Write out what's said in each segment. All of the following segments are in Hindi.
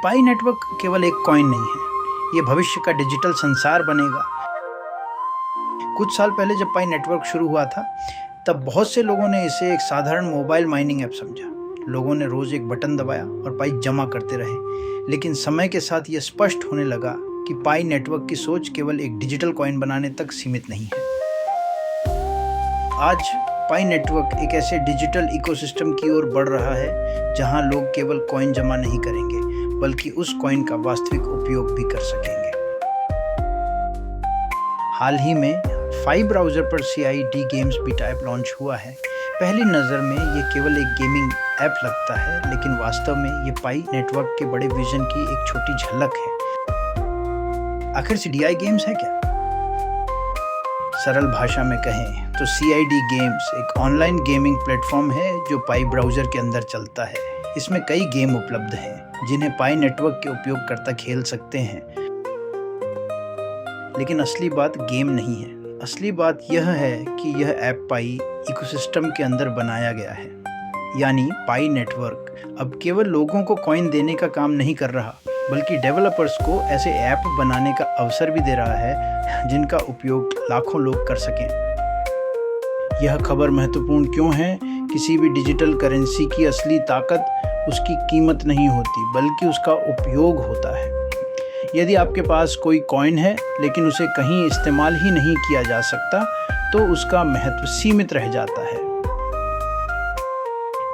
पाई नेटवर्क केवल एक कॉइन नहीं है, ये भविष्य का डिजिटल संसार बनेगा। कुछ साल पहले जब पाई नेटवर्क शुरू हुआ था, तब बहुत से लोगों ने इसे एक साधारण मोबाइल माइनिंग ऐप समझा। लोगों ने रोज एक बटन दबाया और पाई जमा करते रहे। लेकिन समय के साथ यह स्पष्ट होने लगा कि पाई नेटवर्क की सोच केवल एक डिजिटल कॉइन बनाने तक सीमित नहीं है। आज पाई नेटवर्क एक ऐसे डिजिटल इकोसिस्टम की ओर बढ़ रहा है जहां लोग केवल कॉइन जमा नहीं करेंगे, बल्कि उस कॉइन का वास्तविक उपयोग भी कर सकेंगे। हाल ही में पाई ब्राउज़र पर CID games beta app launch हुआ है। पहली नज़र में ये केवल एक गेमिंग ऐप लगता है, लेकिन वास्तव में ये पाई नेटवर्क के बड़े विजन की एक छोटी झलक है। आखिर CDI गेम्स है क्या? सरल भाषा में कहें तो CID गेम्स एक ऑनलाइन गेमिंग प्लेटफॉर्म है जो पाई ब्राउज़र के अंदर चलता है। इसमें कई गेम उपलब्ध हैं जिन्हें पाई नेटवर्क के उपयोगकर्ता खेल सकते हैं। लेकिन असली बात गेम नहीं है। असली बात यह है कि यह ऐप पाई इकोसिस्टम के अंदर बनाया गया है। यानी पाई नेटवर्क अब केवल लोगों को कॉइन देने का काम नहीं कर रहा, बल्कि डेवलपर्स को ऐसे ऐप बनाने का अवसर भी दे रहा है जिनका उपयोग लाखों लोग कर सकें। यह खबर महत्वपूर्ण क्यों है? किसी भी डिजिटल करेंसी की असली ताकत उसकी कीमत नहीं होती, बल्कि उसका उपयोग होता है। यदि आपके पास कोई कॉइन है लेकिन उसे कहीं इस्तेमाल ही नहीं किया जा सकता, तो उसका महत्व सीमित रह जाता है।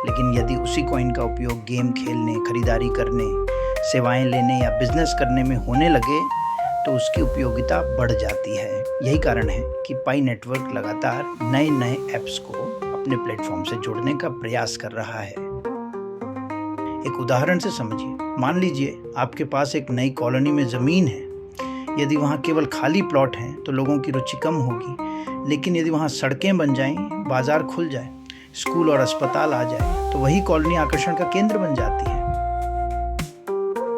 लेकिन यदि उसी कॉइन का उपयोग गेम खेलने, खरीदारी करने, सेवाएं लेने या बिजनेस करने में होने लगे, तो उसकी उपयोगिता बढ़ जाती है। यही कारण है कि पाई नेटवर्क लगातार नए ऐप्स को अपने प्लेटफॉर्म से जोड़ने का प्रयास कर रहा है। एक उदाहरण से समझिए। मान लीजिए आपके पास एक नई कॉलोनी में ज़मीन है। यदि वहाँ केवल खाली प्लॉट हैं तो लोगों की रुचि कम होगी। लेकिन यदि वहाँ सड़कें बन जाएं, बाजार खुल जाए, स्कूल और अस्पताल आ जाए, तो वही कॉलोनी आकर्षण का केंद्र बन जाती है।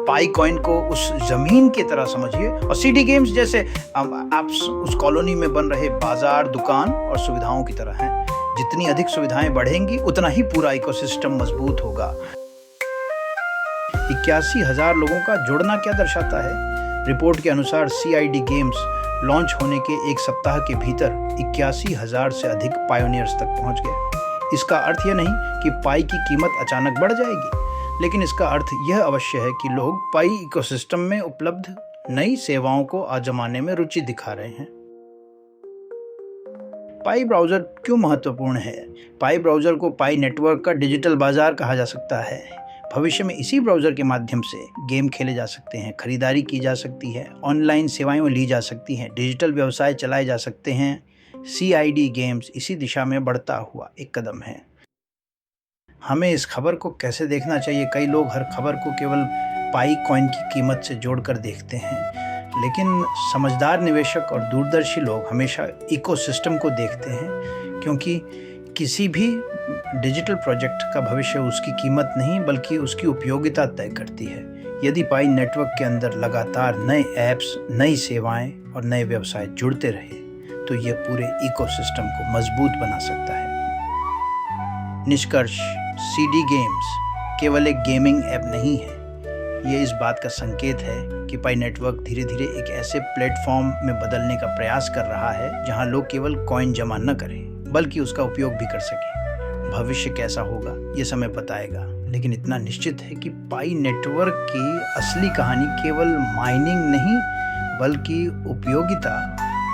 पाई कॉइन को उस जमीन की तरह समझिए और CID गेम्स जैसे ऐप्स उस कॉलोनी में बन रहे बाजार, दुकान और सुविधाओं की तरह हैं। जितनी अधिक सुविधाएं बढ़ेंगी, उतना ही पूरा इकोसिस्टम मजबूत होगा। 81,000 लोगों का जुड़ना क्या दर्शाता है? रिपोर्ट के अनुसार CID गेम्स लॉन्च होने के एक सप्ताह के भीतर 81,000 से अधिक पायोनियर्स तक पहुंच गए। इसका अर्थ यह नहीं कि पाई की कीमत अचानक बढ़ जाएगी, लेकिन इसका अर्थ यह अवश्य है कि लोग पाई इकोसिस्टम में उपलब्ध नई सेवाओं को आजमाने में रुचि दिखा रहे हैं। पाई ब्राउज़र क्यों महत्वपूर्ण है? पाई ब्राउज़र को पाई नेटवर्क का डिजिटल बाजार कहा जा सकता है। भविष्य में इसी ब्राउज़र के माध्यम से गेम खेले जा सकते हैं, खरीदारी की जा सकती है, ऑनलाइन सेवाएं ली जा सकती हैं, डिजिटल व्यवसाय चलाए जा सकते हैं। CID गेम्स इसी दिशा में बढ़ता हुआ एक कदम है। हमें इस खबर को कैसे देखना चाहिए? कई लोग हर खबर को केवल पाई कॉइन की कीमत से जोड़कर देखते हैं, लेकिन समझदार निवेशक और दूरदर्शी लोग हमेशा इकोसिस्टम को देखते हैं, क्योंकि किसी भी डिजिटल प्रोजेक्ट का भविष्य उसकी कीमत नहीं, बल्कि उसकी उपयोगिता तय करती है। यदि पाई नेटवर्क के अंदर लगातार नए ऐप्स, नई सेवाएं और नए व्यवसाय जुड़ते रहे, तो यह पूरे इकोसिस्टम को मजबूत बना सकता है। निष्कर्ष, CID गेम्स केवल एक गेमिंग ऐप नहीं है। ये इस बात का संकेत है कि पाई नेटवर्क धीरे धीरे एक ऐसे प्लेटफॉर्म में बदलने का प्रयास कर रहा है जहां लोग केवल कॉइन जमा न करें, बल्कि उसका उपयोग भी कर सकें। भविष्य कैसा होगा ये समय बताएगा, लेकिन इतना निश्चित है कि पाई नेटवर्क की असली कहानी केवल माइनिंग नहीं, बल्कि उपयोगिता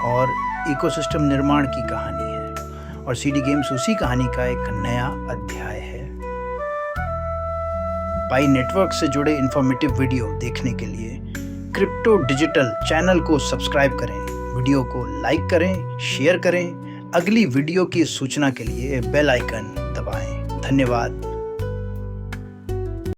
और इकोसिस्टम निर्माण की कहानी है। और CID गेम्स उसी कहानी का एक नया अध्याय है। पाई नेटवर्क से जुड़े इंफॉर्मेटिव वीडियो देखने के लिए क्रिप्टो डिजिटल चैनल को सब्सक्राइब करें, वीडियो को लाइक करें, शेयर करें। अगली वीडियो की सूचना के लिए बेल आइकन दबाएं। धन्यवाद।